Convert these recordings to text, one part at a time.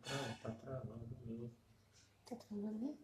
Tá travando mesmo. Tá travando mesmo?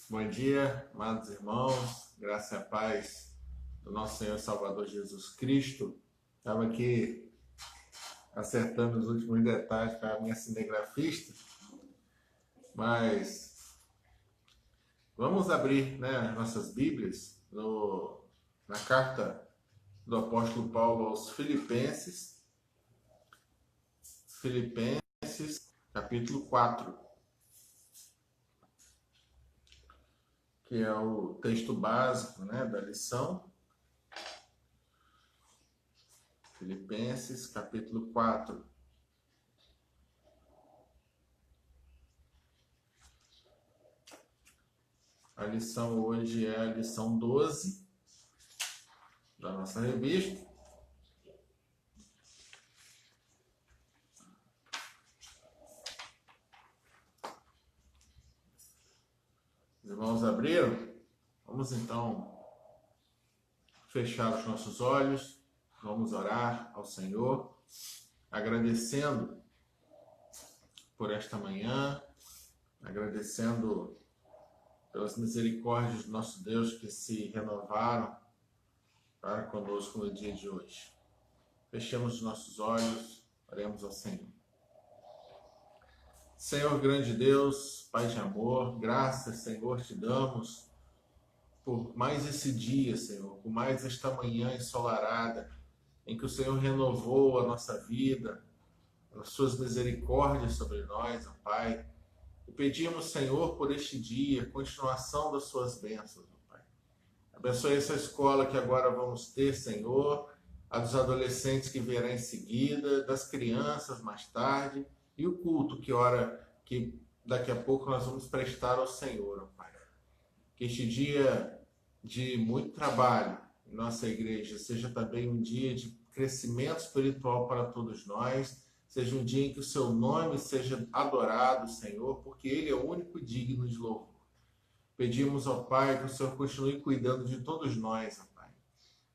Bom dia, amados irmãos, graça e a paz do nosso Senhor e Salvador Jesus Cristo. Estava aqui acertando os últimos detalhes para a minha cinegrafista, mas vamos abrir, né, nossas Bíblias na carta do apóstolo Paulo aos Filipenses, capítulo 4. Que é o texto básico, né, da lição. Filipenses, capítulo 4. A lição hoje é a lição 12 da nossa revista. Os irmãos abriram? Vamos então fechar os nossos olhos, vamos orar ao Senhor, agradecendo por esta manhã, agradecendo pelas misericórdias do nosso Deus que se renovaram para conosco no dia de hoje. Fechemos os nossos olhos, oremos ao Senhor. Senhor grande Deus, Pai de amor, graças, Senhor, te damos por mais esse dia, Senhor, por mais esta manhã ensolarada, em que o Senhor renovou a nossa vida, as suas misericórdias sobre nós, ó Pai. E pedimos, Senhor, por este dia, continuação das suas bênçãos, ó Pai. Abençoe essa escola que agora vamos ter, Senhor, a dos adolescentes que virá em seguida, das crianças mais tarde, e o culto que daqui a pouco nós vamos prestar ao Senhor, ó Pai. Que este dia de muito trabalho em nossa igreja seja também um dia de crescimento espiritual para todos nós, seja um dia em que o seu nome seja adorado, Senhor, porque Ele é o único digno de louvor. Pedimos ao Pai que o Senhor continue cuidando de todos nós, ó Pai.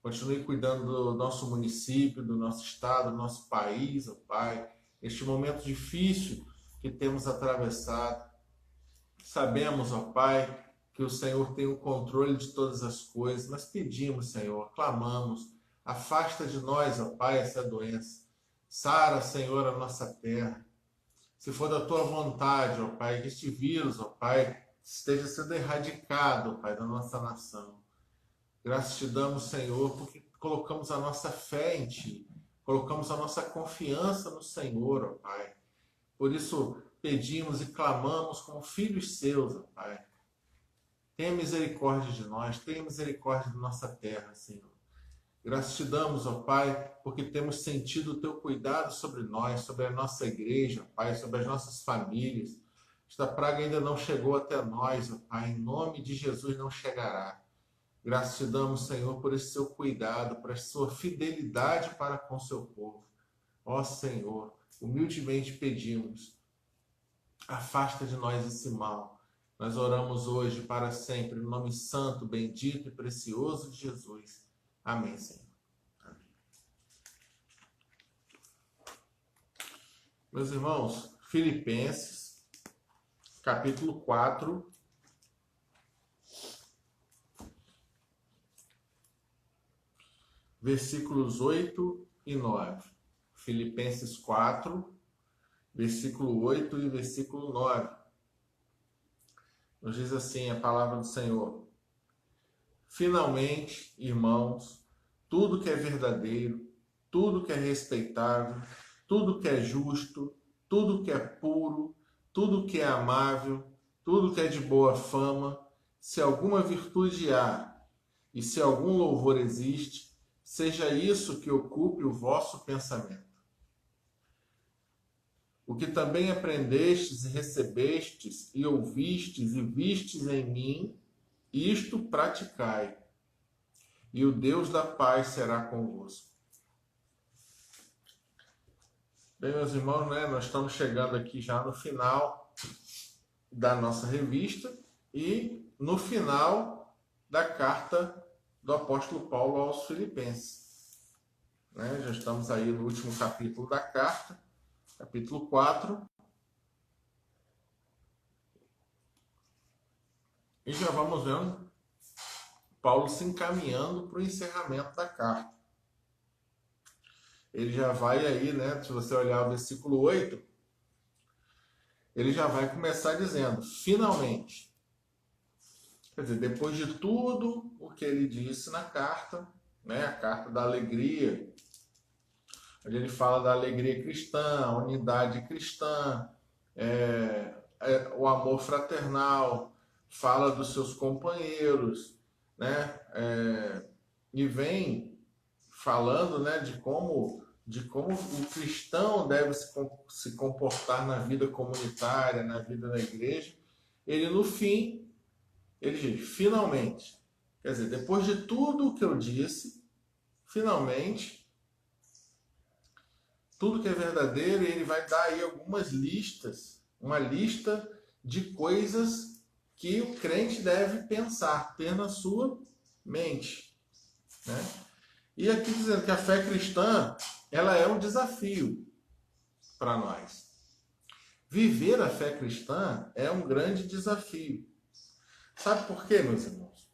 Continue cuidando do nosso município, do nosso estado, do nosso país, ó Pai. Este momento difícil que temos atravessado. Sabemos, ó Pai, que o Senhor tem o controle de todas as coisas, mas pedimos, Senhor, clamamos, afasta de nós, ó Pai, essa doença. Sara, Senhor, a nossa terra. Se for da tua vontade, ó Pai, que este vírus, ó Pai, esteja sendo erradicado, ó Pai, da nossa nação. Graças te damos, Senhor, porque colocamos a nossa fé em Ti, colocamos a nossa confiança no Senhor, ó Pai. Por isso, pedimos e clamamos como filhos seus, ó Pai. Tenha misericórdia de nós, tenha misericórdia da nossa terra, Senhor. Graças te damos, ó Pai, porque temos sentido o teu cuidado sobre nós, sobre a nossa igreja, ó Pai, sobre as nossas famílias. Esta praga ainda não chegou até nós, ó Pai, em nome de Jesus não chegará. Graças te damos, Senhor, por esse seu cuidado, por essa sua fidelidade para com o seu povo. Ó Senhor, humildemente pedimos, afasta de nós esse mal. Nós oramos hoje para sempre, no nome santo, bendito e precioso de Jesus. Amém, Senhor. Amém. Meus irmãos, Filipenses, capítulo 4, versículos 8 e 9. Filipenses 4, versículo 8 e versículo 9. Nos diz assim a palavra do Senhor: finalmente, irmãos, tudo que é verdadeiro, tudo que é respeitável, tudo que é justo, tudo que é puro, tudo que é amável, tudo que é de boa fama, se alguma virtude há e se algum louvor existe, seja isso que ocupe o vosso pensamento. O que também aprendestes e recebestes e ouvistes e vistes em mim, isto praticai, e o Deus da paz será convosco. Bem, meus irmãos, né, nós estamos chegando aqui já no final da nossa revista e no final da carta do apóstolo Paulo aos Filipenses. Né? Já estamos aí no último capítulo da carta, capítulo 4. E já vamos vendo Paulo se encaminhando para o encerramento da carta. Ele já vai aí, né? Se você olhar o versículo 8, ele já vai começar dizendo, finalmente. Quer dizer, depois de tudo o que ele disse na carta, né? A carta da alegria, onde ele fala da alegria cristã, a unidade cristã, o amor fraternal, fala dos seus companheiros, né? E vem falando, né, de como o cristão deve se comportar na vida comunitária, na vida da igreja. Ele, no fim, ele diz, finalmente, quer dizer, depois de tudo o que eu disse, finalmente, tudo que é verdadeiro, ele vai dar aí algumas listas, uma lista de coisas que o crente deve pensar, ter na sua mente, né? E aqui dizendo que a fé cristã, ela é um desafio para nós. Viver a fé cristã é um grande desafio. Sabe por quê, meus irmãos?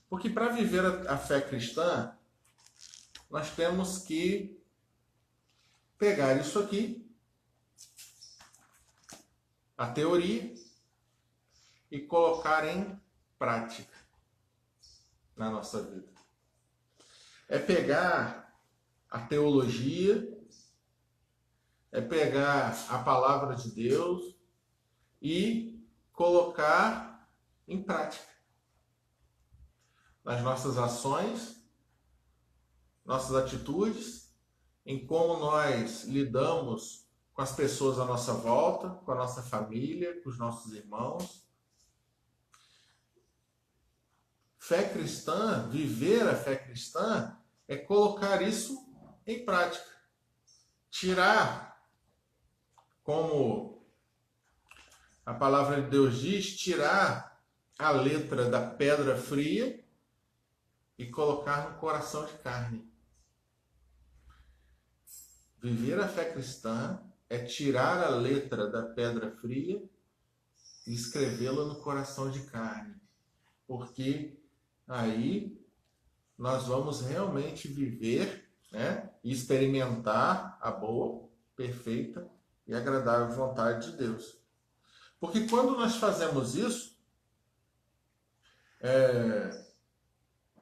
Porque para viver a fé cristã, nós temos que pegar isso aqui, a teoria, e colocar em prática na nossa vida. É pegar a teologia, é pegar a palavra de Deus e colocar em prática. Nas nossas ações, nossas atitudes, em como nós lidamos com as pessoas à nossa volta, com a nossa família, com os nossos irmãos. Fé cristã, viver a fé cristã, é colocar isso em prática. Tirar, como a palavra de Deus diz, tirar a letra da pedra fria e colocar no coração de carne. Viver a fé cristã é tirar a letra da pedra fria e escrevê-la no coração de carne. Porque aí nós vamos realmente viver, né, e experimentar a boa, perfeita e agradável vontade de Deus. Porque quando nós fazemos isso,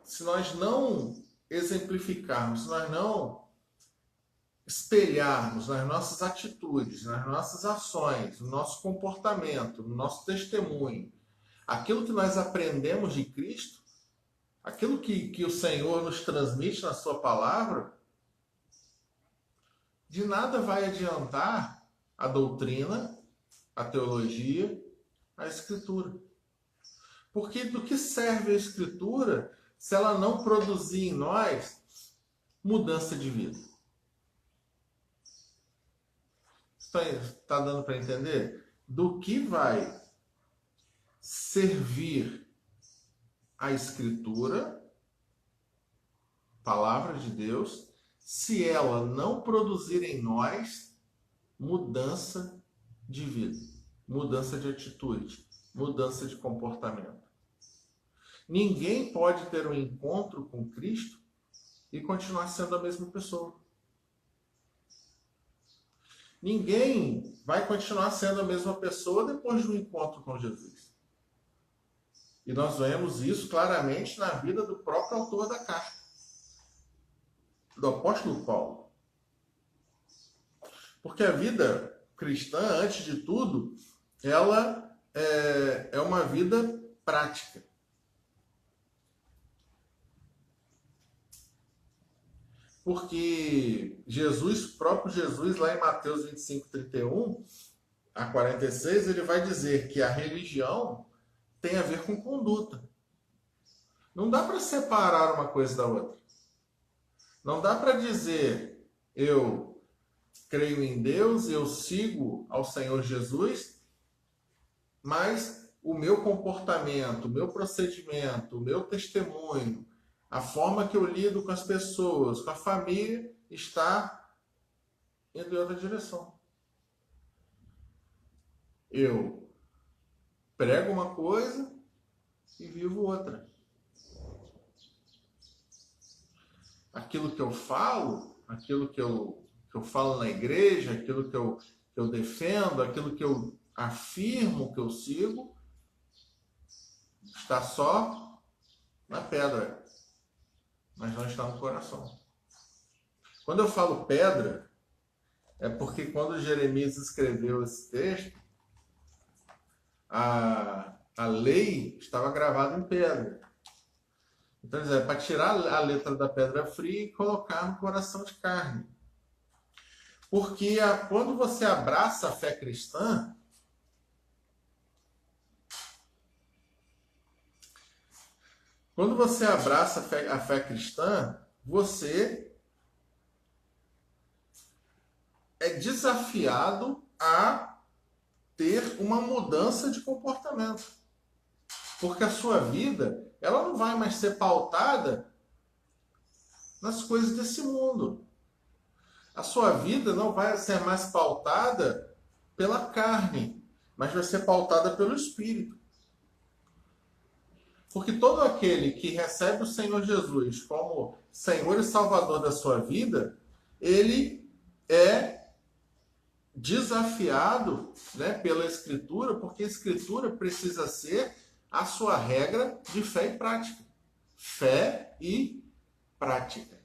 se nós não exemplificarmos, se nós não espelharmos nas nossas atitudes, nas nossas ações, no nosso comportamento, no nosso testemunho, aquilo que nós aprendemos de Cristo, aquilo que o Senhor nos transmite na sua palavra, de nada vai adiantar a doutrina, a teologia, a Escritura. Porque do que serve a Escritura se ela não produzir em nós mudança de vida? Está dando para entender? Do que vai servir a Escritura, palavra de Deus, se ela não produzir em nós mudança de vida, mudança de atitude, mudança de comportamento? Ninguém pode ter um encontro com Cristo e continuar sendo a mesma pessoa. Ninguém vai continuar sendo a mesma pessoa depois do encontro com Jesus. E nós vemos isso claramente na vida do próprio autor da carta, do apóstolo Paulo. Porque a vida cristã, antes de tudo, ela é uma vida prática. porque Jesus, próprio Jesus, lá em Mateus 25:31 a 46, ele vai dizer que a religião tem a ver com conduta. Não dá para separar uma coisa da outra. Não dá para dizer, eu creio em Deus, eu sigo ao Senhor Jesus, mas o meu comportamento, o meu procedimento, o meu testemunho, a forma que eu lido com as pessoas, com a família, está indo em outra direção. Eu prego uma coisa e vivo outra. Aquilo que eu falo, aquilo que eu falo na igreja, aquilo que eu defendo, aquilo que eu afirmo que eu sigo, está só na pedra, mas não está no coração. Quando eu falo pedra, é porque quando Jeremias escreveu esse texto, a lei estava gravada em pedra. Então, é para tirar a letra da pedra fria e colocar no coração de carne. Porque quando você abraça a fé cristã, a fé cristã, você é desafiado a ter uma mudança de comportamento. Porque a sua vida, ela não vai mais ser pautada nas coisas desse mundo. A sua vida não vai ser mais pautada pela carne, mas vai ser pautada pelo Espírito. Porque todo aquele que recebe o Senhor Jesus como Senhor e Salvador da sua vida, ele é desafiado, né, pela Escritura, porque a Escritura precisa ser a sua regra de fé e prática. Fé e prática.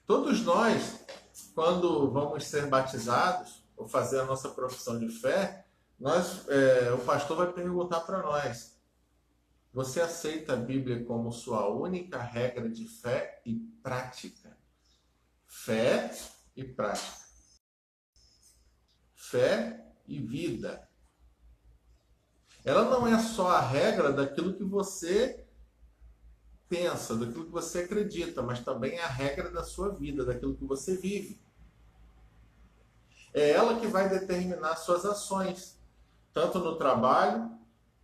Todos nós, quando vamos ser batizados ou fazer a nossa profissão de fé, o pastor vai perguntar para nós: você aceita a Bíblia como sua única regra de fé e prática? Fé e prática. Fé e vida. Ela não é só a regra daquilo que você pensa, daquilo que você acredita, mas também é a regra da sua vida, daquilo que você vive. É ela que vai determinar suas ações, tanto no trabalho,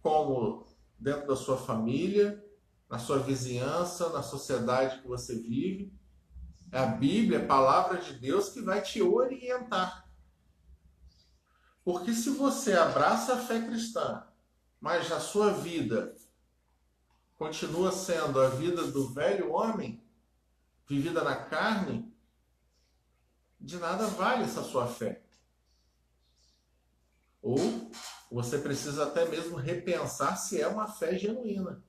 como dentro da sua família, na sua vizinhança, na sociedade que você vive. É a Bíblia, a palavra de Deus, que vai te orientar. Porque se você abraça a fé cristã, mas a sua vida continua sendo a vida do velho homem, vivida na carne, de nada vale essa sua fé. Ou você precisa até mesmo repensar se é uma fé genuína.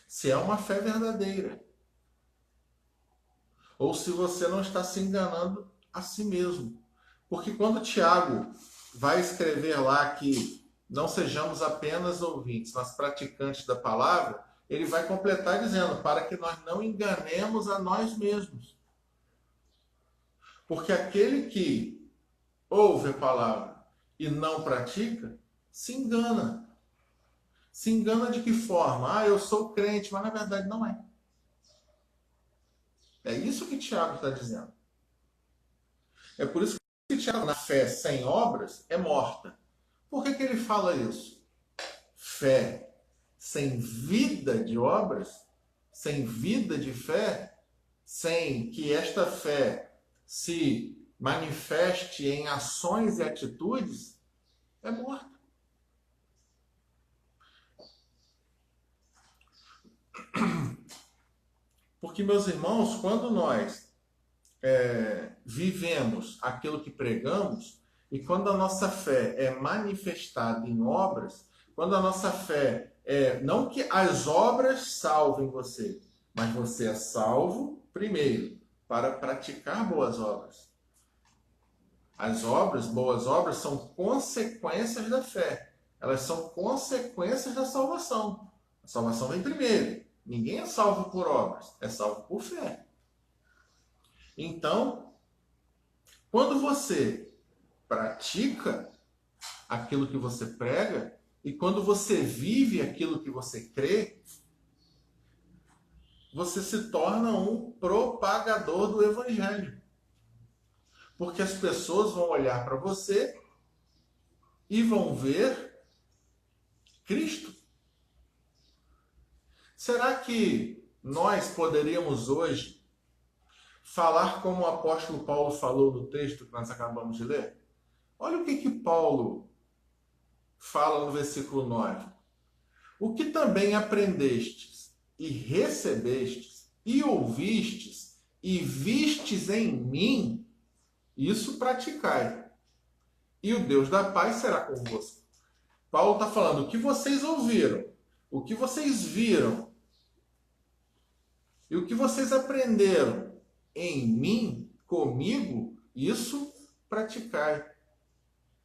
Se é uma fé verdadeira. Ou se você não está se enganando a si mesmo. Porque quando Tiago vai escrever lá que não sejamos apenas ouvintes, mas praticantes da palavra, ele vai completar dizendo, para que nós não enganemos a nós mesmos. Porque aquele que ouve a palavra e não pratica, se engana. Se engana de que forma? Eu sou crente, mas na verdade não é. É isso que Tiago está dizendo. É por isso que Tiago, na fé sem obras, é morta. Por que ele fala isso? Fé sem vida de obras, sem vida de fé, sem que esta fé se manifeste em ações e atitudes, é morta. Porque, meus irmãos, quando nós vivemos aquilo que pregamos, e quando a nossa fé é manifestada em obras, quando a nossa fé não que as obras salvem você, mas você é salvo primeiro para praticar boas obras. As obras, boas obras, são consequências da fé. Elas são consequências da salvação. A salvação vem primeiro. Ninguém é salvo por obras, é salvo por fé. Então, quando você pratica aquilo que você prega e quando você vive aquilo que você crê, você se torna um propagador do evangelho. Porque as pessoas vão olhar para você e vão ver Cristo. Será que nós poderíamos hoje falar como o apóstolo Paulo falou no texto que nós acabamos de ler? Olha o que Paulo fala no versículo 9. O que também aprendestes e recebestes e ouvistes e vistes em mim, isso praticai. E o Deus da paz será convosco. Paulo está falando o que vocês ouviram, o que vocês viram e o que vocês aprenderam em mim, comigo, isso praticai.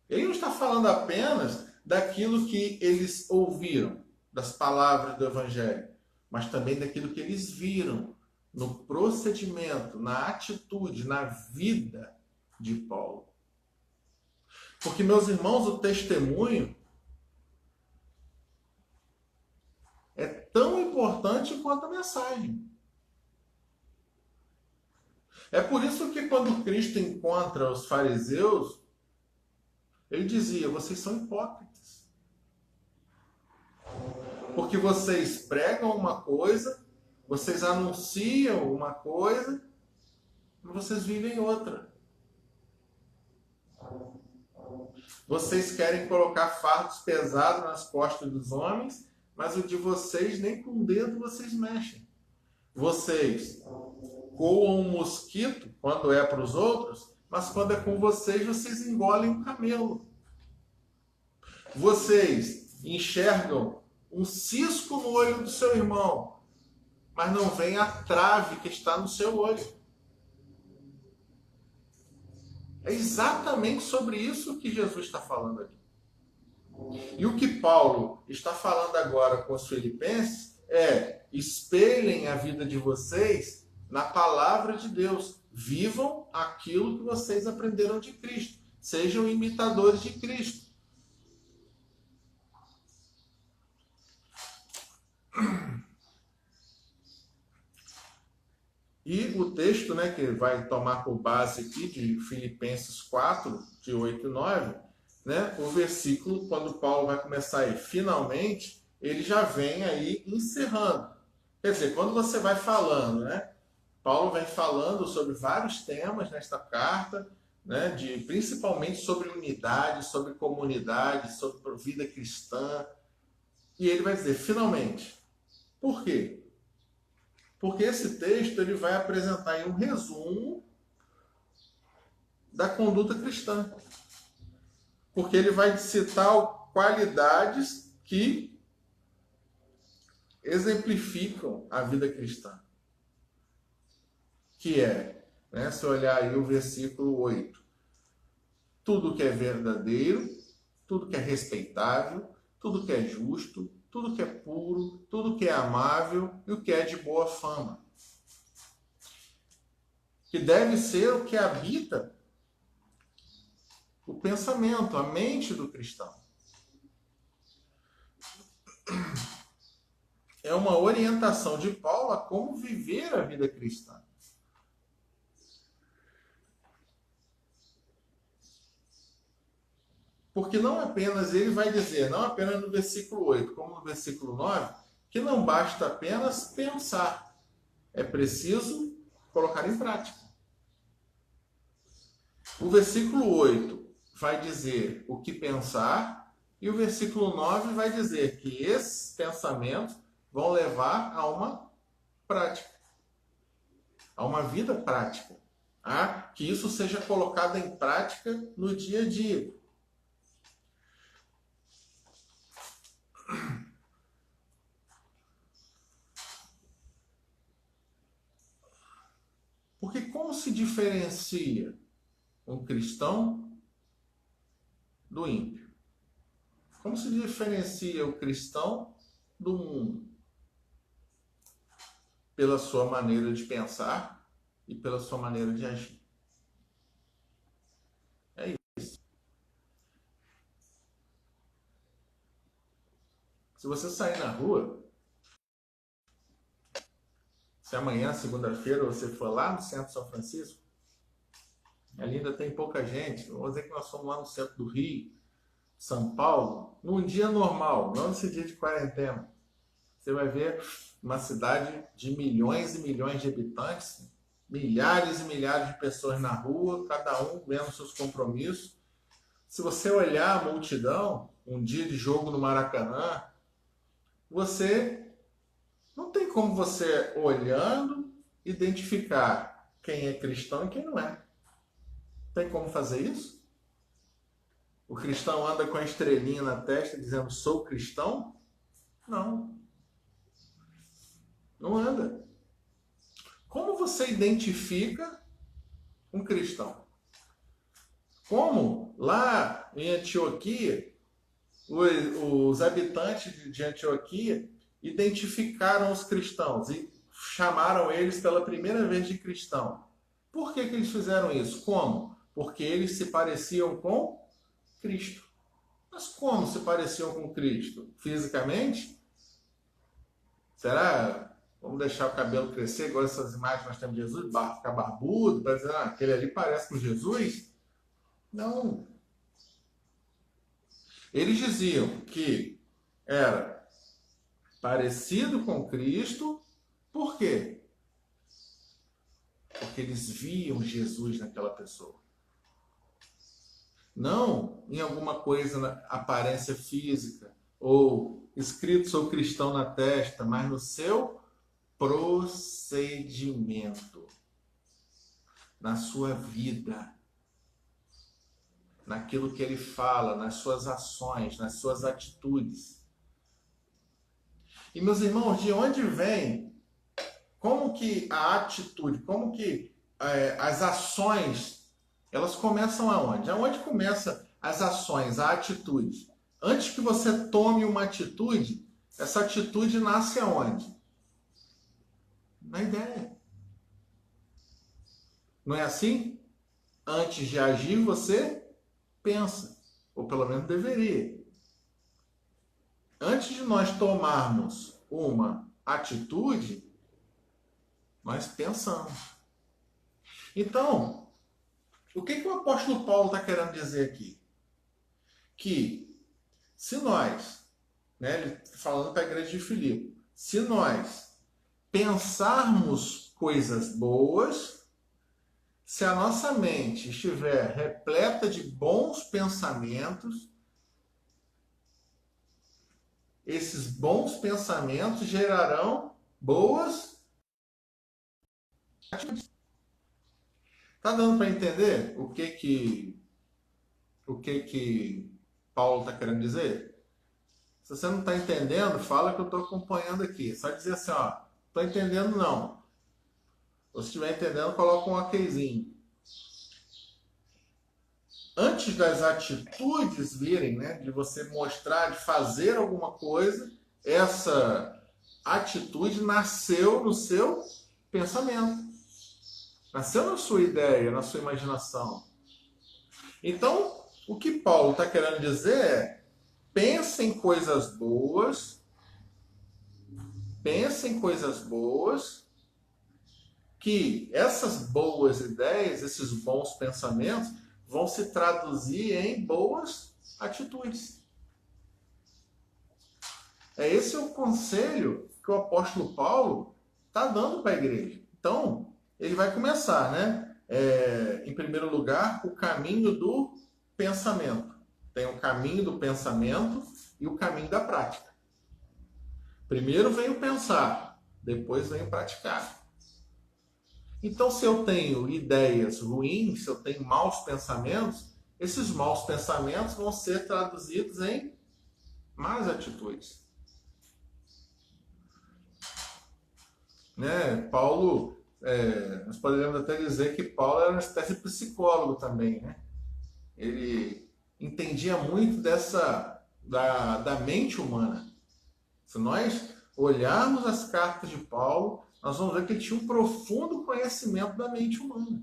Ele não está falando apenas daquilo que eles ouviram, das palavras do Evangelho, mas também daquilo que eles viram no procedimento, na atitude, na vida de Paulo. Porque, meus irmãos, o testemunho é tão importante quanto a mensagem. É por isso que quando Cristo encontra os fariseus, ele dizia: vocês são hipócritas. Porque vocês pregam uma coisa, vocês anunciam uma coisa, mas vocês vivem outra. Vocês querem colocar fardos pesados nas costas dos homens, mas o de vocês nem com o dedo vocês mexem. Vocês coam um mosquito quando é para os outros, mas quando é com vocês, vocês engolem um camelo. Vocês enxergam um cisco no olho do seu irmão, mas não vem a trave que está no seu olho. É exatamente sobre isso que Jesus está falando aqui. E o que Paulo está falando agora com os filipenses é: espelhem a vida de vocês na palavra de Deus. Vivam aquilo que vocês aprenderam de Cristo. Sejam imitadores de Cristo. E o texto, né, que vai tomar por base aqui de Filipenses 4, de 8 e 9, né, o versículo, quando Paulo vai começar aí, finalmente, ele já vem aí encerrando. Quer dizer, quando você vai falando, né, Paulo vem falando sobre vários temas nesta carta, né, principalmente sobre unidade, sobre comunidade, sobre vida cristã. E ele vai dizer, finalmente. Por quê? Porque esse texto ele vai apresentar aí um resumo da conduta cristã. Porque ele vai citar qualidades que exemplificam a vida cristã. Que é, né, se olhar aí o versículo 8, tudo que é verdadeiro, tudo que é respeitável, tudo que é justo, tudo que é puro, tudo que é amável e o que é de boa fama. Que deve ser o que habita o pensamento, a mente do cristão. É uma orientação de Paulo a como viver a vida cristã. Porque não apenas, ele vai dizer, não apenas no versículo 8, como no versículo 9, que não basta apenas pensar. É preciso colocar em prática. O versículo 8 vai dizer o que pensar, e o versículo 9 vai dizer que esses pensamentos vão levar a uma prática, a uma vida prática. Que isso seja colocado em prática no dia a dia. Porque como se diferencia um cristão do ímpio? Como se diferencia o cristão do mundo? pela sua maneira de pensar e pela sua maneira de agir. É isso. Se você sair na rua, se amanhã, segunda-feira, você for lá no centro de São Francisco, ali ainda tem pouca gente. Vamos dizer que nós fomos lá no centro do Rio, São Paulo, num dia normal, não nesse dia de quarentena. Você vai ver uma cidade de milhões e milhões de habitantes, milhares e milhares de pessoas na rua, cada um vendo seus compromissos. Se você olhar a multidão, um dia de jogo no Maracanã, você não tem como você, olhando, identificar quem é cristão e quem não é. Tem como fazer isso? O cristão anda com a estrelinha na testa dizendo sou cristão? Não. Não anda. Como você identifica um cristão? Como lá em Antioquia, os habitantes de Antioquia identificaram os cristãos e chamaram eles pela primeira vez de cristão. Por que eles fizeram isso? Como? Porque eles se pareciam com Cristo. Mas como se pareciam com Cristo? Fisicamente? Será? Vamos deixar o cabelo crescer, igual essas imagens que nós temos de Jesus, ficar barbudo, para dizer, aquele ali parece com Jesus? Não. Eles diziam que era parecido com Cristo, por quê? Porque eles viam Jesus naquela pessoa. Não em alguma coisa na aparência física, ou escrito sou cristão na testa, mas no seu procedimento, na sua vida, naquilo que ele fala, nas suas ações, nas suas atitudes. E meus irmãos, de onde vem, como que a atitude, como que as ações, elas começam aonde? Aonde começam as ações, a atitude? Antes que você tome uma atitude, essa atitude nasce aonde? Na ideia. Não é assim? Antes de agir, você pensa, ou pelo menos deveria. Antes de nós tomarmos uma atitude, nós pensamos. Então, o que o apóstolo Paulo está querendo dizer aqui? Que se nós, ele falando para a igreja de Filipe, se nós pensarmos coisas boas, se a nossa mente estiver repleta de bons pensamentos, esses bons pensamentos gerarão boas atitudes. Tá dando para entender o que Paulo está querendo dizer? Se você não está entendendo, fala que eu estou acompanhando aqui. Só dizer assim, ó, estou entendendo não. Ou se estiver entendendo, coloca um okzinho. Antes das atitudes virem, de você mostrar, de fazer alguma coisa, essa atitude nasceu no seu pensamento. Nasceu na sua ideia, na sua imaginação. Então, o que Paulo está querendo dizer é, pense em coisas boas, que essas boas ideias, esses bons pensamentos, vão se traduzir em boas atitudes. Esse é o conselho que o apóstolo Paulo está dando para a igreja. Então, ele vai começar, em primeiro lugar, o caminho do pensamento. Tem o caminho do pensamento e o caminho da prática. Primeiro vem o pensar, depois vem o praticar. Então, se eu tenho ideias ruins, se eu tenho maus pensamentos, esses maus pensamentos vão ser traduzidos em más atitudes. Paulo, nós poderíamos até dizer que Paulo era uma espécie de psicólogo também, Ele entendia muito da mente humana. Se nós olharmos as cartas de Paulo, nós vamos ver que ele tinha um profundo conhecimento da mente humana.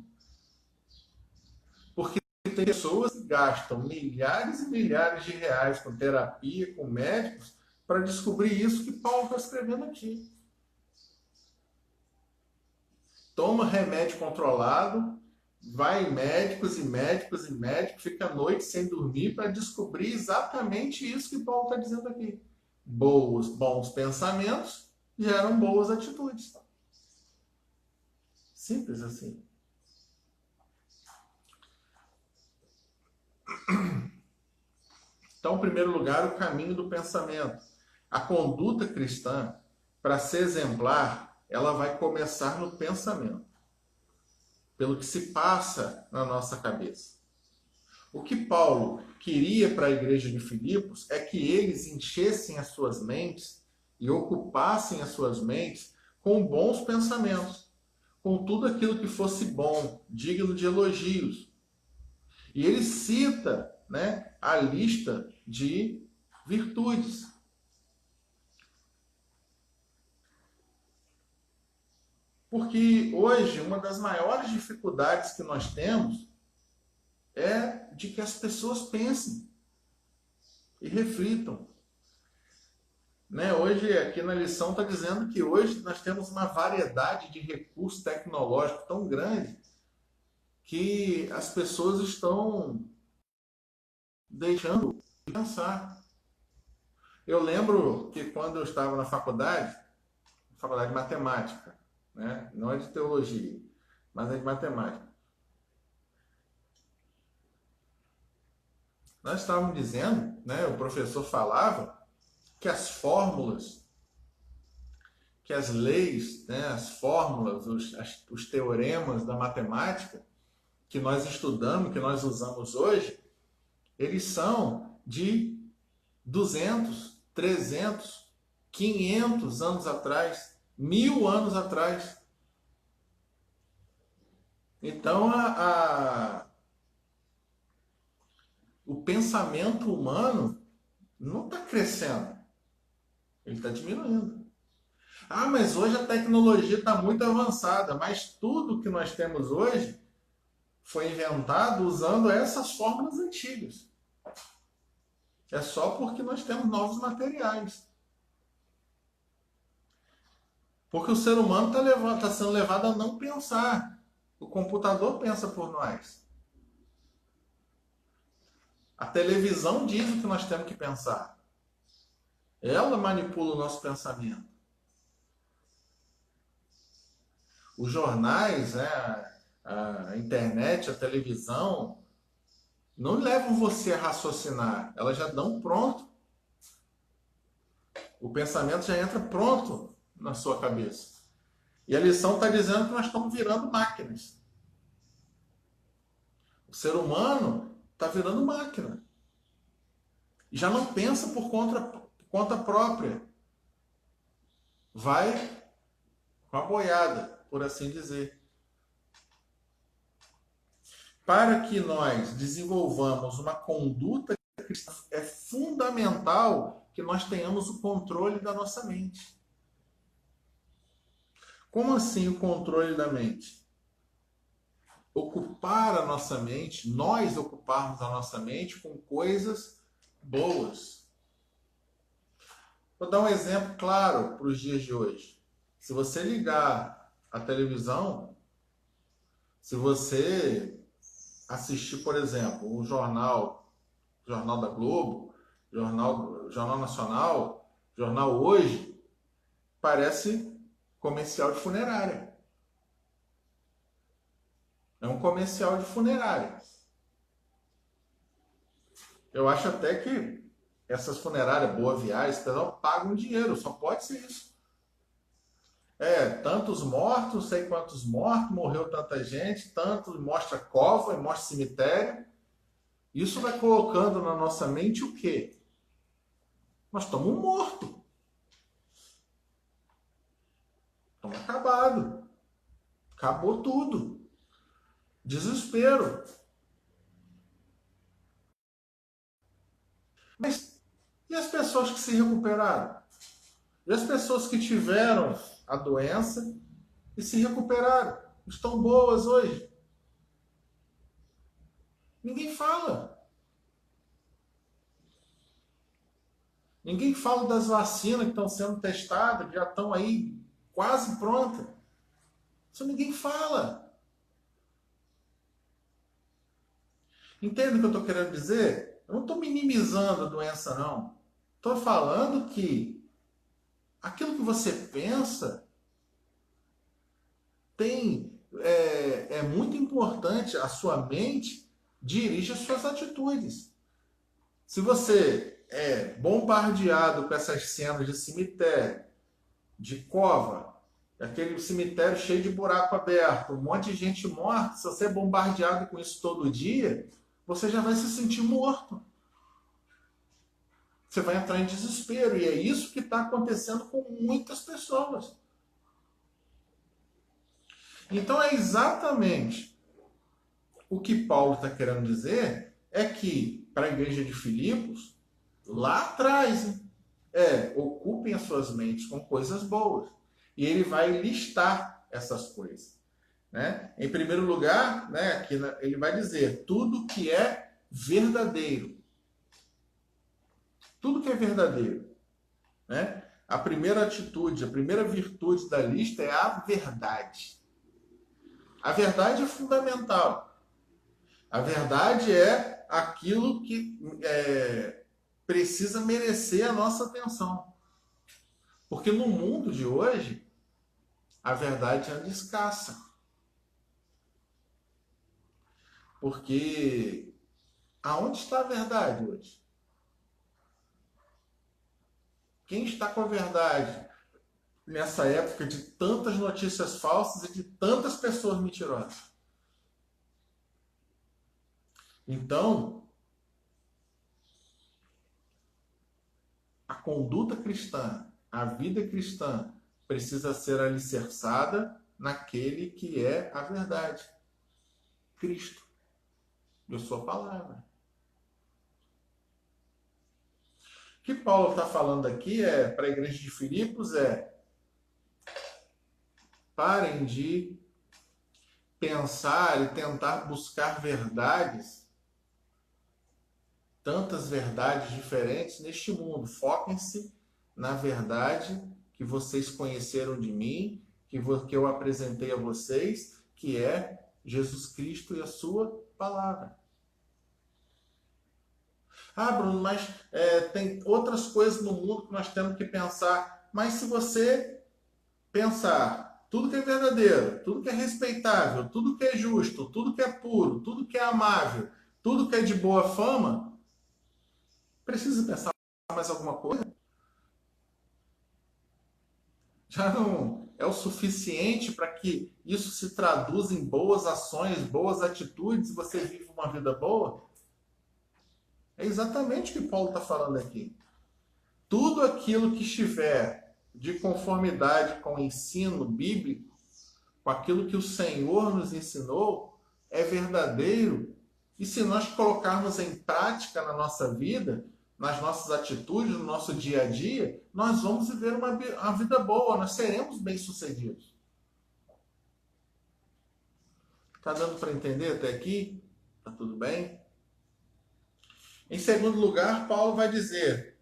Porque tem pessoas que gastam milhares e milhares de reais com terapia, com médicos, para descobrir isso que Paulo está escrevendo aqui. Toma remédio controlado, vai em médicos e médicos e médicos, fica a noite sem dormir para descobrir exatamente isso que Paulo está dizendo aqui. Bons pensamentos geram boas atitudes. Simples assim. Então, em primeiro lugar, o caminho do pensamento. A conduta cristã, para ser exemplar, ela vai começar no pensamento, pelo que se passa na nossa cabeça. O que Paulo queria para a igreja de Filipos é que eles enchessem as suas mentes e ocupassem as suas mentes com bons pensamentos, com tudo aquilo que fosse bom, digno de elogios. E ele cita, né, a lista de virtudes. Porque hoje uma das maiores dificuldades que nós temos é de que as pessoas pensem e reflitam. Né? Hoje, aqui na lição, está dizendo que hoje nós temos uma variedade de recursos tecnológicos tão grande que as pessoas estão deixando de pensar. Eu lembro que quando eu estava na faculdade de matemática, né? Não é de teologia, mas é de matemática. Nós estávamos dizendo, né, o professor falava que as fórmulas, que as leis, né, as fórmulas, os teoremas da matemática que nós estudamos, que nós usamos hoje, eles são de 200, 300, 500 anos atrás, 1000 anos atrás. Então, o pensamento humano não está crescendo, ele está diminuindo. Ah, mas hoje a tecnologia está muito avançada, mas tudo que nós temos hoje foi inventado usando essas fórmulas antigas. É só porque nós temos novos materiais. Porque o ser humano está sendo levado a não pensar. O computador pensa por nós. A televisão diz o que nós temos que pensar. Ela manipula o nosso pensamento. Os jornais, a internet, a televisão, não levam você a raciocinar. Elas já dão pronto. O pensamento já entra pronto na sua cabeça. E a lição está dizendo que nós estamos virando máquinas. O ser humano está virando máquina. E já não pensa por conta própria. Vai com a boiada, por assim dizer. Para que nós desenvolvamos uma conduta cristã, é fundamental que nós tenhamos o controle da nossa mente. Como assim o controle da mente? Ocupar a nossa mente, nós ocuparmos a nossa mente com coisas boas. Vou dar um exemplo claro para os dias de hoje. Se você ligar a televisão, se você assistir, por exemplo, um Jornal da Globo, Jornal Nacional, Jornal Hoje, parece comercial de funerária. É um comercial de funerária. Eu acho até que essas funerárias, Boa Viagem, pagam dinheiro, só pode ser isso. Tantos mortos, sei quantos mortos, morreu tanta gente, tanto, mostra cova, mostra cemitério. Isso vai colocando na nossa mente o quê? Nós estamos mortos. Estamos acabados. Acabou tudo. Desespero. Mas e as pessoas que se recuperaram? E as pessoas que tiveram a doença e se recuperaram. Estão boas hoje. Ninguém fala. Ninguém fala das vacinas que estão sendo testadas, que já estão aí quase prontas. Isso ninguém fala. Entende o que eu estou querendo dizer? Eu não estou minimizando a doença, não. Estou falando que aquilo que você pensa é muito importante. A sua mente dirige as suas atitudes. Se você é bombardeado com essas cenas de cemitério, de cova, aquele cemitério cheio de buraco aberto, um monte de gente morta, se você é bombardeado com isso todo dia, você já vai se sentir morto. Você vai entrar em desespero. E é isso que está acontecendo com muitas pessoas. Então é exatamente o que Paulo está querendo dizer, é que para a igreja de Filipos, lá atrás, ocupem as suas mentes com coisas boas. E ele vai listar essas coisas. Né? Em primeiro lugar, né, aqui ele vai dizer tudo que é verdadeiro. Tudo que é verdadeiro. Né? A primeira atitude, a primeira virtude da lista é a verdade. A verdade é fundamental. A verdade é aquilo que precisa merecer a nossa atenção. Porque no mundo de hoje, a verdade anda escassa. Porque aonde está a verdade hoje? Quem está com a verdade nessa época de tantas notícias falsas e de tantas pessoas mentirosas? Então, a conduta cristã, a vida cristã, precisa ser alicerçada naquele que é a verdade. Cristo. E a sua palavra. O que Paulo está falando aqui para a igreja de Filipos parem de pensar e tentar buscar verdades, tantas verdades diferentes neste mundo. Foquem-se na verdade que vocês conheceram de mim, que eu apresentei a vocês, que é Jesus Cristo e a sua palavra. Ah, Bruno, mas tem outras coisas no mundo que nós temos que pensar. Mas se você pensar tudo que é verdadeiro, tudo que é respeitável, tudo que é justo, tudo que é puro, tudo que é amável, tudo que é de boa fama, precisa pensar mais alguma coisa? Já não é o suficiente para que isso se traduza em boas ações, boas atitudes, e você vive uma vida boa? É exatamente o que Paulo está falando aqui. Tudo aquilo que estiver de conformidade com o ensino bíblico, com aquilo que o Senhor nos ensinou, é verdadeiro. E se nós colocarmos em prática na nossa vida, nas nossas atitudes, no nosso dia a dia, nós vamos viver uma vida boa, nós seremos bem-sucedidos. Está dando para entender até aqui? Está tudo bem? Em segundo lugar, Paulo vai dizer,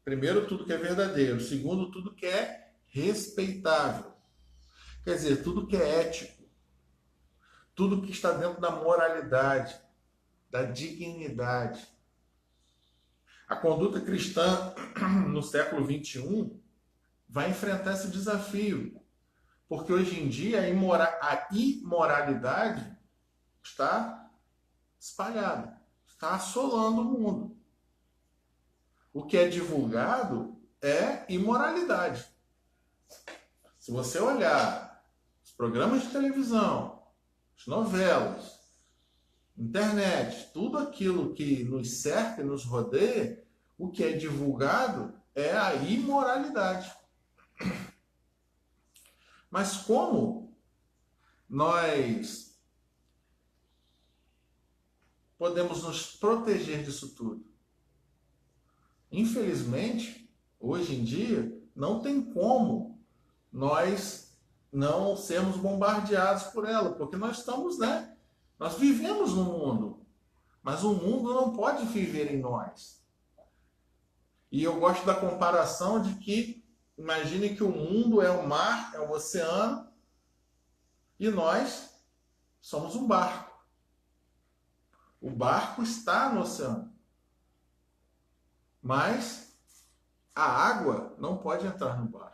primeiro, tudo que é verdadeiro. Segundo, tudo que é respeitável. Quer dizer, tudo que é ético. Tudo que está dentro da moralidade, da dignidade. A conduta cristã no século XXI vai enfrentar esse desafio. Porque hoje em dia a imoralidade está espalhada, está assolando o mundo. O que é divulgado é imoralidade. Se você olhar os programas de televisão, as novelas, internet, tudo aquilo que nos cerca e nos rodeia, o que é divulgado é a imoralidade. Mas como nós podemos nos proteger disso tudo? Infelizmente, hoje em dia, não tem como nós não sermos bombardeados por ela, porque nós estamos, né? Nós vivemos no mundo, mas o mundo não pode viver em nós. E eu gosto da comparação de que, imagine que o mundo é o mar, é o oceano, e nós somos um barco. O barco está no oceano, mas a água não pode entrar no barco.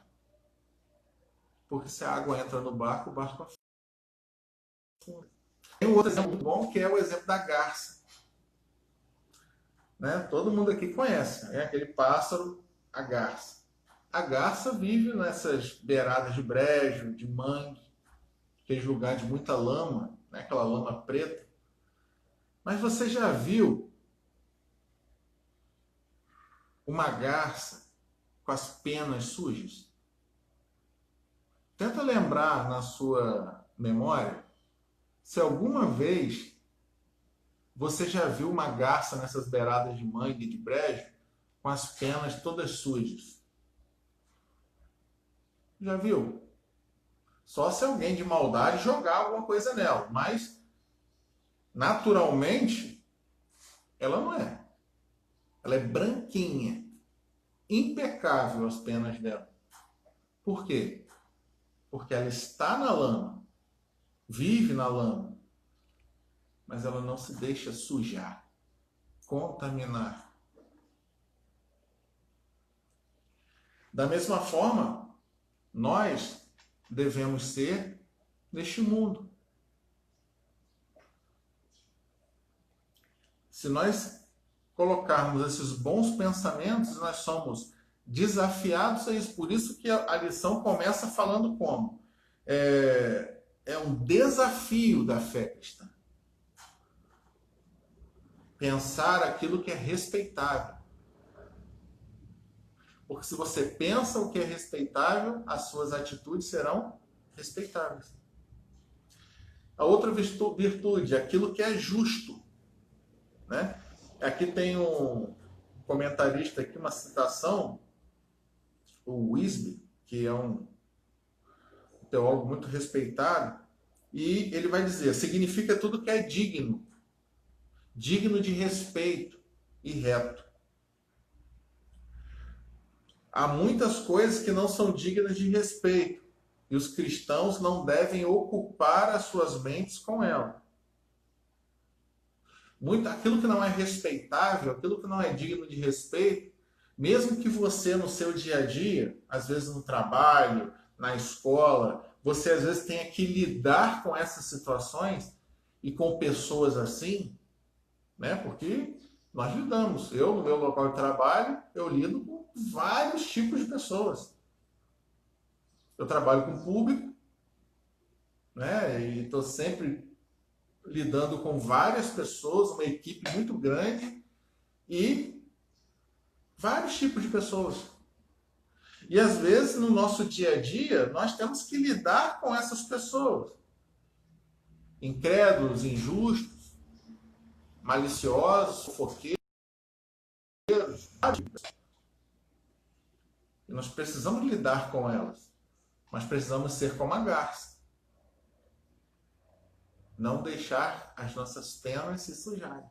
Porque se a água entra no barco, o barco afunda. Tem um outro exemplo muito bom, que é o exemplo da garça. Né? Todo mundo aqui conhece, é aquele pássaro, a garça. A garça vive nessas beiradas de brejo, de mangue, aqueles lugares de muita lama, né? Aquela lama preta. Mas você já viu uma garça com as penas sujas? Tenta lembrar na sua memória se alguma vez você já viu uma garça nessas beiradas de mangue e de brejo com as penas todas sujas. Já viu? Só se alguém de maldade jogar alguma coisa nela, mas naturalmente ela não é. Ela é branquinha, impecável as penas dela. Por quê? Porque ela está na lama, vive na lama, mas ela não se deixa sujar, contaminar. Da mesma forma, nós devemos ser neste mundo. Se nós colocarmos esses bons pensamentos, nós somos desafiados a isso. Por isso que a lição começa falando como? É um desafio da fé cristã. Pensar aquilo que é respeitável. Porque se você pensa o que é respeitável, as suas atitudes serão respeitáveis. A outra virtude, aquilo que é justo. Né? Aqui tem um comentarista, aqui, uma citação, o Wisby, que é um teólogo muito respeitado, e ele vai dizer, significa tudo que é digno, digno de respeito e reto. Há muitas coisas que não são dignas de respeito, e os cristãos não devem ocupar as suas mentes com ela. Aquilo que não é respeitável, aquilo que não é digno de respeito, mesmo que você no seu dia a dia, às vezes no trabalho, na escola, você às vezes tenha que lidar com essas situações e com pessoas assim, né? Porque nós lidamos. Eu, no meu local de trabalho, eu lido com vários tipos de pessoas. Eu trabalho com público, né? E estou sempre lidando com várias pessoas, uma equipe muito grande e vários tipos de pessoas. E às vezes no nosso dia a dia nós temos que lidar com essas pessoas. Incrédulos, injustos, maliciosos, fofoqueiros. E nós precisamos lidar com elas. Mas precisamos ser como a garça. Não deixar as nossas penas se sujarem.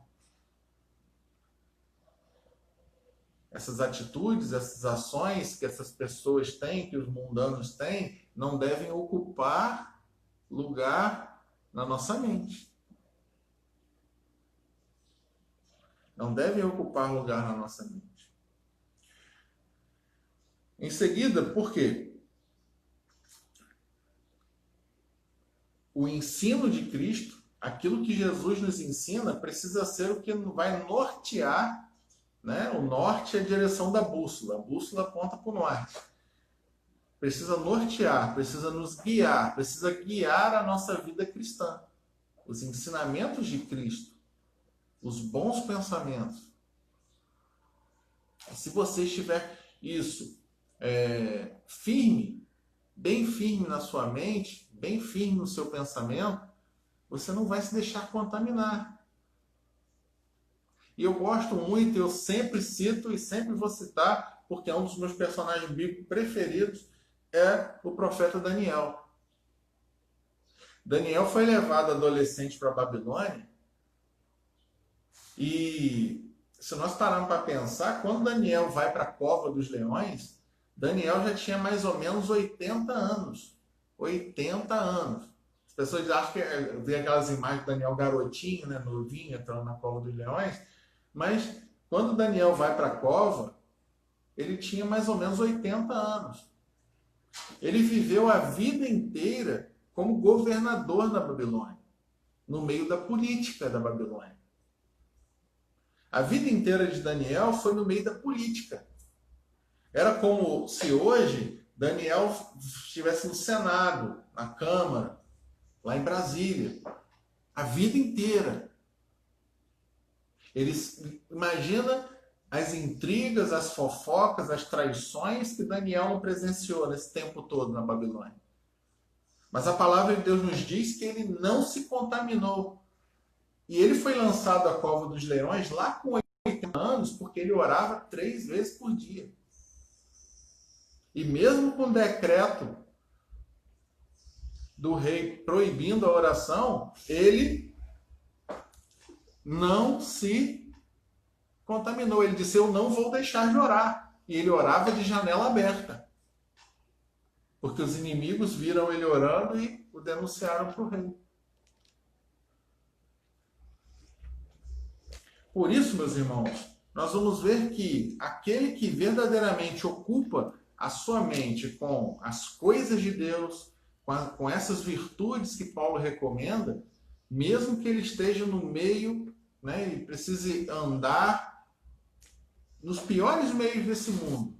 Essas atitudes, essas ações que essas pessoas têm, que os mundanos têm, não devem ocupar lugar na nossa mente. Não devem ocupar lugar na nossa mente. Em seguida, por quê? O ensino de Cristo, aquilo que Jesus nos ensina, precisa ser o que vai nortear, né? O norte é a direção da bússola. A bússola aponta para o norte. Precisa nortear, precisa nos guiar, precisa guiar a nossa vida cristã. Os ensinamentos de Cristo, os bons pensamentos. Se você estiver isso firme, bem firme na sua mente, bem firme no seu pensamento, você não vai se deixar contaminar. E eu gosto muito, eu sempre cito e sempre vou citar, porque é um dos meus personagens bíblicos preferidos, é o profeta Daniel. Daniel foi levado adolescente para a Babilônia e se nós pararmos para pensar, quando Daniel vai para a cova dos leões, Daniel já tinha mais ou menos 80 anos. 80 anos. As pessoas acham que vê aquelas imagens de Daniel garotinho, né, novinho, entrando na cova dos leões, mas quando Daniel vai para a cova, ele tinha mais ou menos 80 anos. Ele viveu a vida inteira como governador da Babilônia, no meio da política da Babilônia. A vida inteira de Daniel foi no meio da política. Era como se hoje Daniel estivesse no Senado, na Câmara, lá em Brasília. A vida inteira. Imagina as intrigas, as fofocas, as traições que Daniel não presenciou nesse tempo todo na Babilônia. Mas a palavra de Deus nos diz que ele não se contaminou. E ele foi lançado à cova dos leões lá com 80 anos, porque ele orava 3 vezes por dia. E mesmo com o decreto do rei proibindo a oração, ele não se contaminou. Ele disse, eu não vou deixar de orar. E ele orava de janela aberta. Porque os inimigos viram ele orando e o denunciaram para o rei. Por isso, meus irmãos, nós vamos ver que aquele que verdadeiramente ocupa a sua mente com as coisas de Deus, com essas virtudes que Paulo recomenda, mesmo que ele esteja no meio, né, e precise andar nos piores meios desse mundo,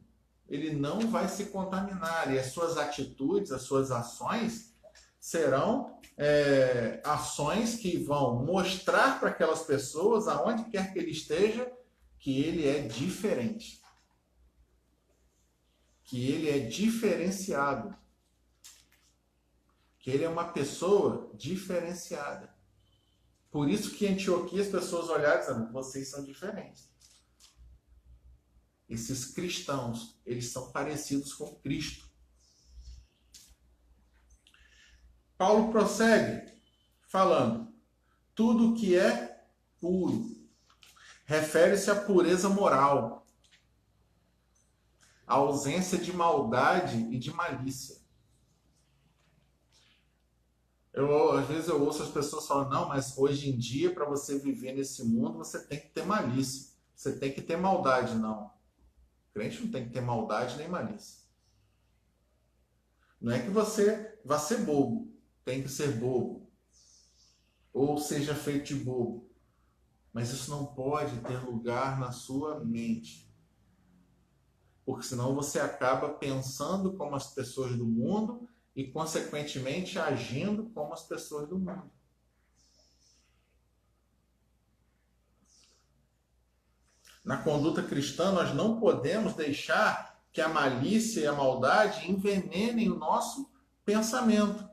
ele não vai se contaminar e as suas atitudes, as suas ações serão ações que vão mostrar para aquelas pessoas, aonde quer que ele esteja, que ele é diferente. Que ele é diferenciado. Que ele é uma pessoa diferenciada. Por isso que em Antioquia as pessoas olharam e disseram, vocês são diferentes. Esses cristãos, eles são parecidos com Cristo. Paulo prossegue falando, tudo que é puro refere-se à pureza moral, à ausência de maldade e de malícia. Às vezes eu ouço as pessoas falando, não, mas hoje em dia, para você viver nesse mundo, você tem que ter malícia, você tem que ter maldade. Não. O crente não tem que ter maldade nem malícia. Não é que você vá ser bobo, tem que ser bobo, ou seja feito de bobo. Mas isso não pode ter lugar na sua mente. Porque senão você acaba pensando como as pessoas do mundo e, consequentemente, agindo como as pessoas do mundo. Na conduta cristã, nós não podemos deixar que a malícia e a maldade envenenem o nosso pensamento.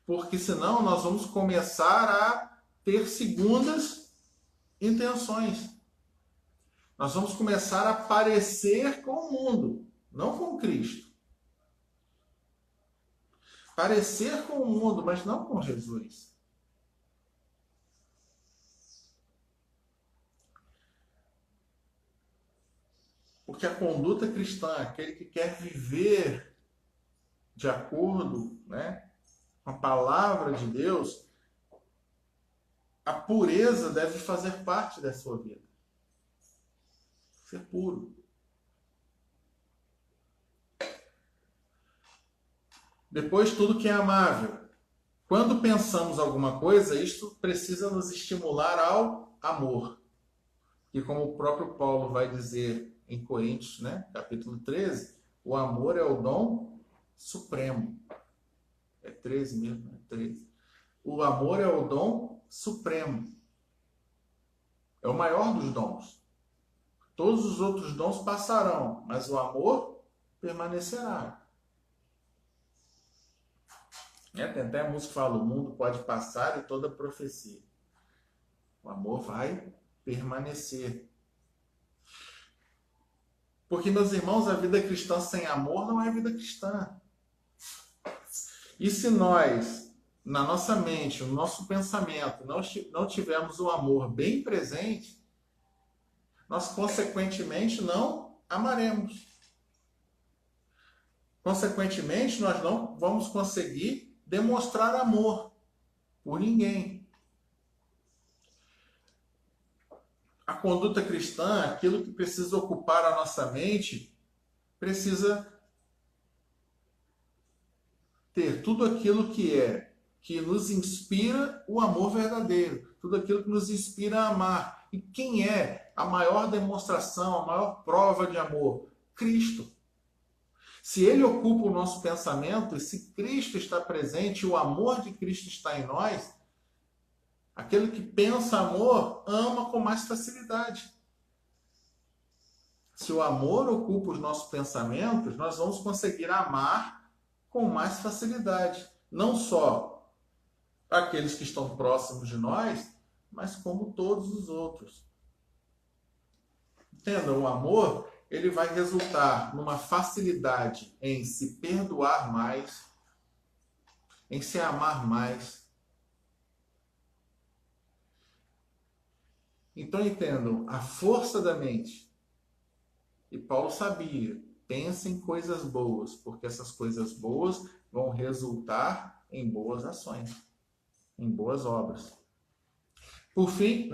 Porque senão nós vamos começar a ter segundas intenções. Nós vamos começar a parecer com o mundo, não com Cristo. Parecer com o mundo, mas não com Jesus. Porque a conduta cristã, aquele que quer viver de acordo, né, com a palavra de Deus, a pureza deve fazer parte da sua vida. Ser puro. Depois, tudo que é amável. Quando pensamos alguma coisa, isto precisa nos estimular ao amor. E como o próprio Paulo vai dizer em Coríntios, né, capítulo 13, o amor é o dom supremo. É 13 mesmo, é 13. O amor é o dom supremo. É o maior dos dons. Todos os outros dons passarão, mas o amor permanecerá. Tem até a música que fala, o mundo pode passar e toda profecia. O amor vai permanecer. Porque, meus irmãos, a vida cristã sem amor não é vida cristã. E se nós, na nossa mente, no nosso pensamento, não tivermos o amor bem presente, nós, consequentemente, não amaremos. Consequentemente, nós não vamos conseguir demonstrar amor por ninguém. A conduta cristã, aquilo que precisa ocupar a nossa mente, precisa ter tudo aquilo que nos inspira o amor verdadeiro, tudo aquilo que nos inspira a amar. E quem é a maior demonstração, a maior prova de amor? Cristo. Se ele ocupa o nosso pensamento, e se Cristo está presente, o amor de Cristo está em nós, aquele que pensa amor, ama com mais facilidade. Se o amor ocupa os nossos pensamentos, nós vamos conseguir amar com mais facilidade. Não só aqueles que estão próximos de nós, mas como todos os outros. Entendam, o amor, ele vai resultar numa facilidade em se perdoar mais, em se amar mais. Então entendam, a força da mente. E Paulo sabia, pensa em coisas boas, porque essas coisas boas vão resultar em boas ações, em boas obras. Por fim,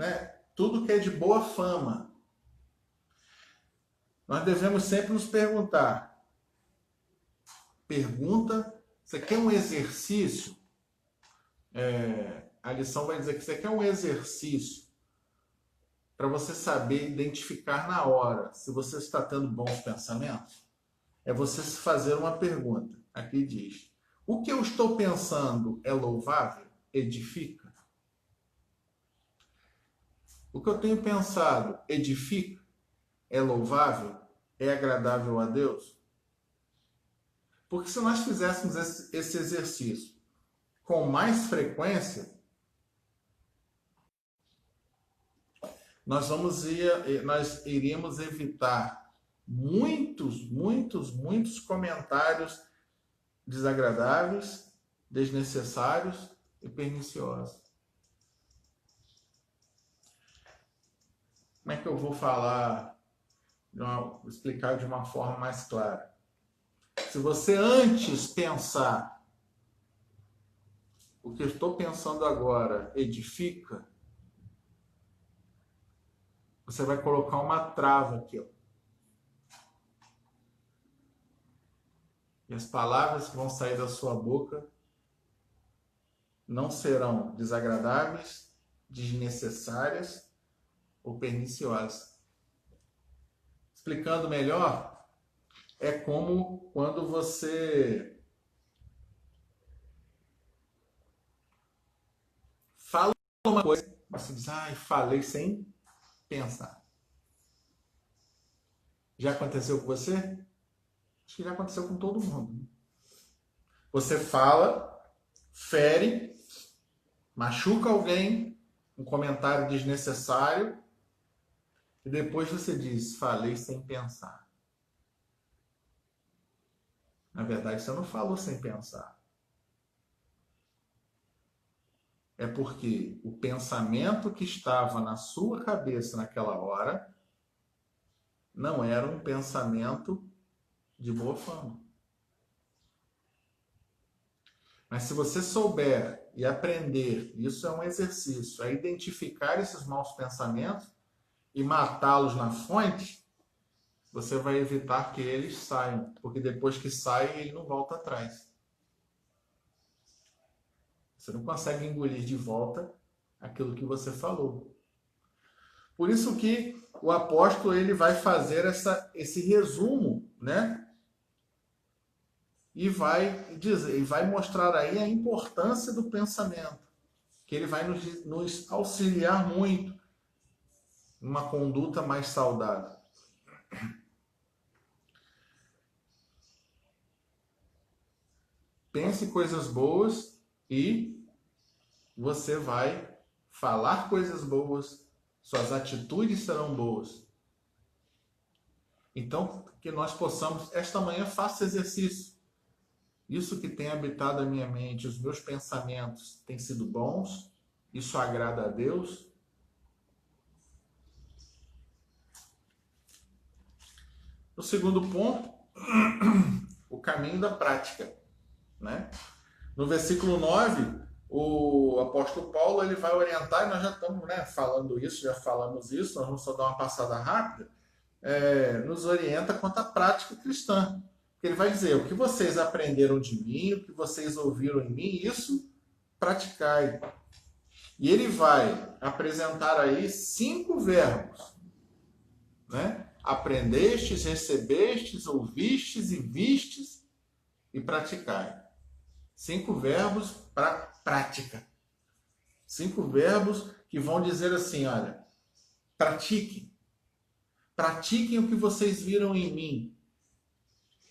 tudo que é de boa fama, nós devemos sempre nos perguntar. Pergunta, você quer um exercício? A lição vai dizer que você quer um exercício para você saber identificar na hora se você está tendo bons pensamentos. É você se fazer uma pergunta. Aqui diz: o que eu estou pensando é louvável? Edifica? O que eu tenho pensado edifica? É louvável? É agradável a Deus? Porque se nós fizéssemos esse exercício com mais frequência, nós iríamos evitar muitos comentários desagradáveis, desnecessários e perniciosos. Como é que eu vou explicar de uma forma mais clara? Se você antes pensar o que eu estou pensando agora edifica, você vai colocar uma trava aqui, ó. E as palavras que vão sair da sua boca não serão desagradáveis, desnecessárias ou perniciosas. Explicando melhor, é como quando você fala uma coisa, você diz, falei sem pensar. Já aconteceu com você? Acho que já aconteceu com todo mundo. Você fala, fere, machuca alguém, um comentário desnecessário, e depois você diz, falei sem pensar. Na verdade, você não falou sem pensar. É porque o pensamento que estava na sua cabeça naquela hora não era um pensamento de boa fama. Mas se você souber e aprender, isso é um exercício, a identificar esses maus pensamentos e matá-los na fonte, você vai evitar que eles saiam, porque depois que saem, ele não volta atrás. Você não consegue engolir de volta aquilo que você falou. Por isso que o apóstolo ele vai fazer esse resumo, E vai dizer, e vai mostrar aí a importância do pensamento, que ele vai nos auxiliar muito numa conduta mais saudável. Pense coisas boas e você vai falar coisas boas, suas atitudes serão boas. Então, que nós possamos, esta manhã, faça exercício. Isso que tem habitado a minha mente, os meus pensamentos têm sido bons? Isso agrada a Deus? O segundo ponto, o caminho da prática, né? No versículo 9, o apóstolo Paulo ele vai orientar, e nós já estamos, né, falando isso, já falamos isso, nós vamos só dar uma passada rápida, nos orienta quanto à prática cristã. Ele vai dizer, o que vocês aprenderam de mim, o que vocês ouviram em mim, isso praticai. E ele vai apresentar aí 5 verbos, né? Aprendestes, recebestes, ouvistes e vistes e praticai. 5 verbos para prática. 5 verbos que vão dizer assim, olha, pratiquem. Pratiquem o que vocês viram em mim.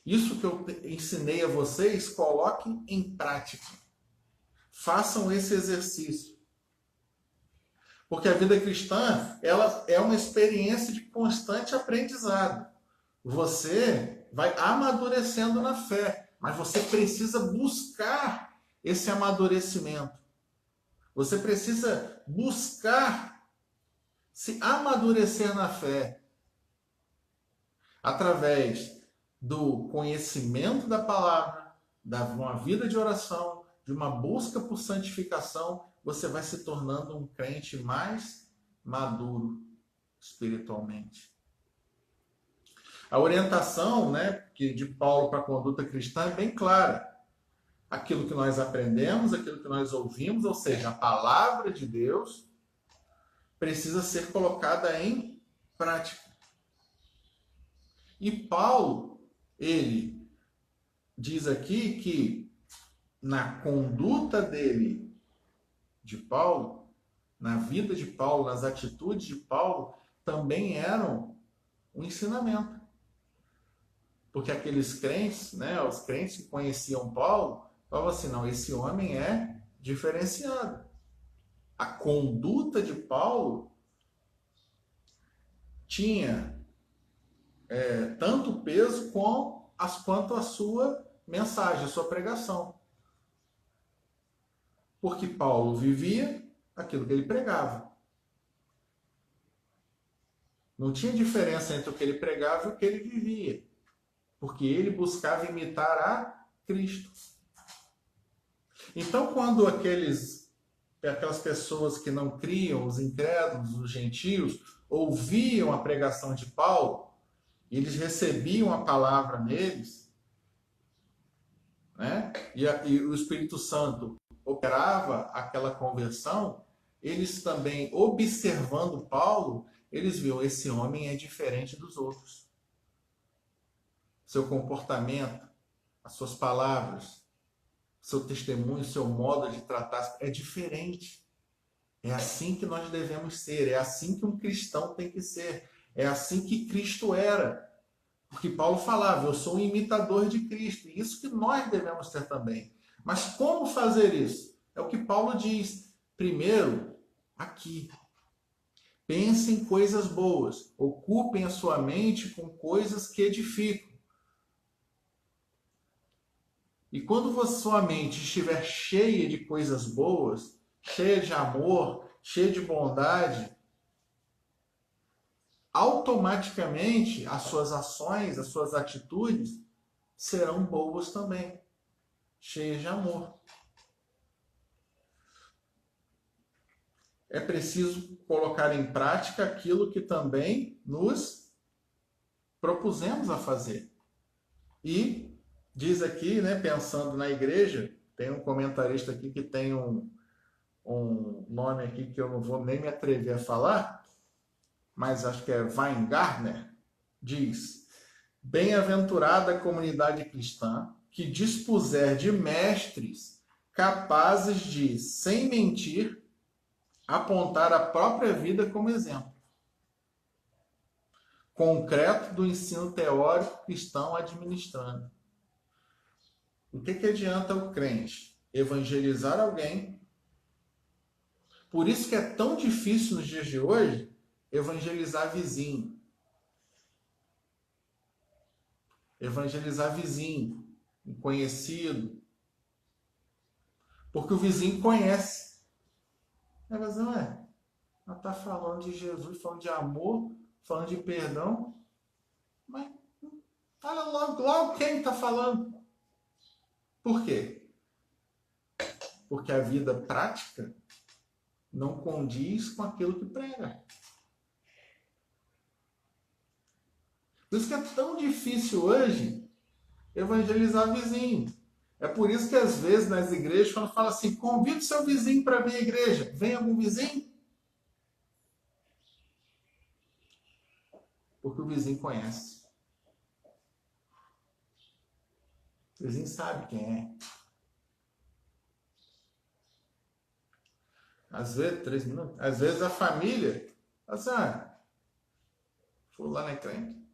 Isso que eu ensinei a vocês, coloquem em prática. Façam esse exercício. Porque a vida cristã, ela é uma experiência de constante aprendizado. Você vai amadurecendo na fé, mas você precisa buscar esse amadurecimento. Você precisa buscar se amadurecer na fé através do conhecimento da palavra, de uma vida de oração, de uma busca por santificação, você vai se tornando um crente mais maduro espiritualmente. A orientação, né, de Paulo para a conduta cristã é bem clara. Aquilo que nós aprendemos, aquilo que nós ouvimos, ou seja, a palavra de Deus, precisa ser colocada em prática. E Paulo, ele diz aqui que na conduta dele, de Paulo, na vida de Paulo, nas atitudes de Paulo, também eram um ensinamento. Porque aqueles crentes, né, os crentes que conheciam Paulo, falavam assim, não, esse homem é diferenciado. A conduta de Paulo tinha tanto peso quanto a sua mensagem, a sua pregação. Porque Paulo vivia aquilo que ele pregava. Não tinha diferença entre o que ele pregava e o que ele vivia. Porque ele buscava imitar a Cristo. Então, quando aquelas pessoas que não criam, os incrédulos, os gentios, ouviam a pregação de Paulo, eles recebiam a palavra neles, né? E o Espírito Santo operava aquela conversão, eles também, observando Paulo, eles viam, esse homem é diferente dos outros. Seu comportamento, as suas palavras, seu testemunho, seu modo de tratar é diferente. É assim que nós devemos ser, é assim que um cristão tem que ser, é assim que Cristo era. Porque Paulo falava, eu sou um imitador de Cristo, e isso que nós devemos ser também. Mas como fazer isso? É o que Paulo diz. Primeiro, aqui. Pense em coisas boas. Ocupem a sua mente com coisas que edificam. E quando sua mente estiver cheia de coisas boas, cheia de amor, cheia de bondade, automaticamente as suas ações, as suas atitudes serão boas também, cheias de amor. É preciso colocar em prática aquilo que também nos propusemos a fazer. E diz aqui, né, pensando na igreja, tem um comentarista aqui que tem um nome aqui que eu não vou nem me atrever a falar, mas acho que é Weingartner, diz: bem-aventurada a comunidade cristã que dispuser de mestres capazes de, sem mentir, apontar a própria vida como exemplo concreto do ensino teórico cristão administrando. O que adianta o crente evangelizar alguém? Por isso que é tão difícil nos dias de hoje evangelizar vizinho. Evangelizar vizinho. um conhecido. Porque o vizinho conhece. Mas não é. Ela está falando de Jesus, falando de amor, falando de perdão. Mas olha logo quem está falando. Por quê? Porque a vida prática não condiz com aquilo que prega. Por isso que é tão difícil hoje evangelizar vizinho. É por isso que às vezes nas igrejas, quando fala assim, convide seu vizinho para vir à igreja, vem algum vizinho? Porque o vizinho conhece. O vizinho sabe quem é. Às vezes, 3 minutos, às vezes a família fala assim, fulano é crente.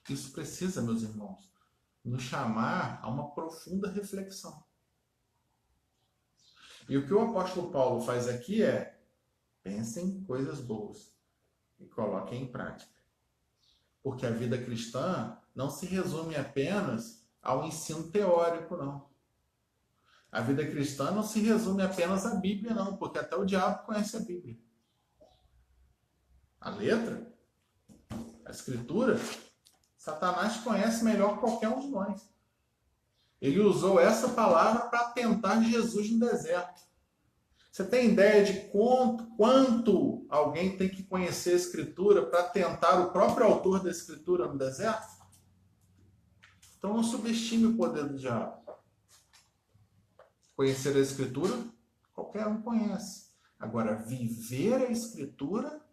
Isso precisa, meus irmãos, nos chamar a uma profunda reflexão. E o que o apóstolo Paulo faz aqui é, pensem em coisas boas e coloquem em prática. Porque a vida cristã não se resume apenas ao ensino teórico, não. A vida cristã não se resume apenas à Bíblia, não, porque até o diabo conhece a Bíblia. A letra, a escritura, Satanás conhece melhor que qualquer um de nós. Ele usou essa palavra para tentar Jesus no deserto. Você tem ideia de quanto alguém tem que conhecer a escritura para tentar o próprio autor da escritura no deserto? Então não subestime o poder do diabo. Conhecer a escritura, qualquer um conhece. Agora, viver a escritura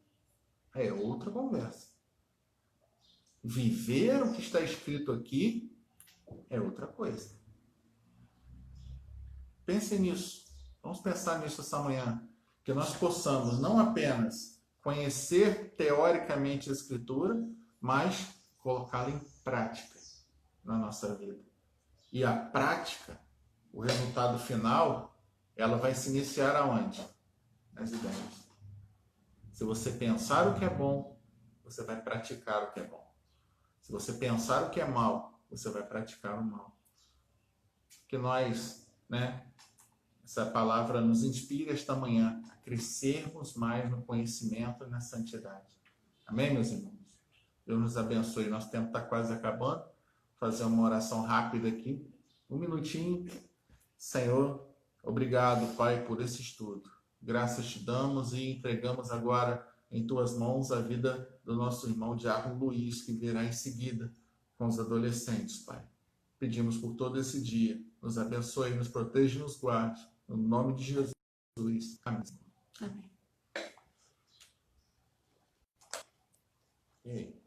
é outra conversa. Viver o que está escrito aqui é outra coisa. Pense nisso. Vamos pensar nisso essa manhã. Que nós possamos não apenas conhecer teoricamente a escritura, mas colocá-la em prática na nossa vida. E a prática, o resultado final, ela vai se iniciar aonde? Nas ideias. Se você pensar o que é bom, você vai praticar o que é bom. Se você pensar o que é mal, você vai praticar o mal. Que nós, essa palavra nos inspire esta manhã a crescermos mais no conhecimento e na santidade. Amém, meus irmãos? Deus nos abençoe. Nosso tempo está quase acabando. Vou fazer uma oração rápida aqui. 1 minutinho. Senhor, obrigado, Pai, por esse estudo. Graças te damos e entregamos agora em tuas mãos a vida do nosso irmão Diácono Luiz, que virá em seguida com os adolescentes, Pai. Pedimos por todo esse dia. Nos abençoe, nos proteja e nos guarde. No nome de Jesus. Amém. Amém. E aí?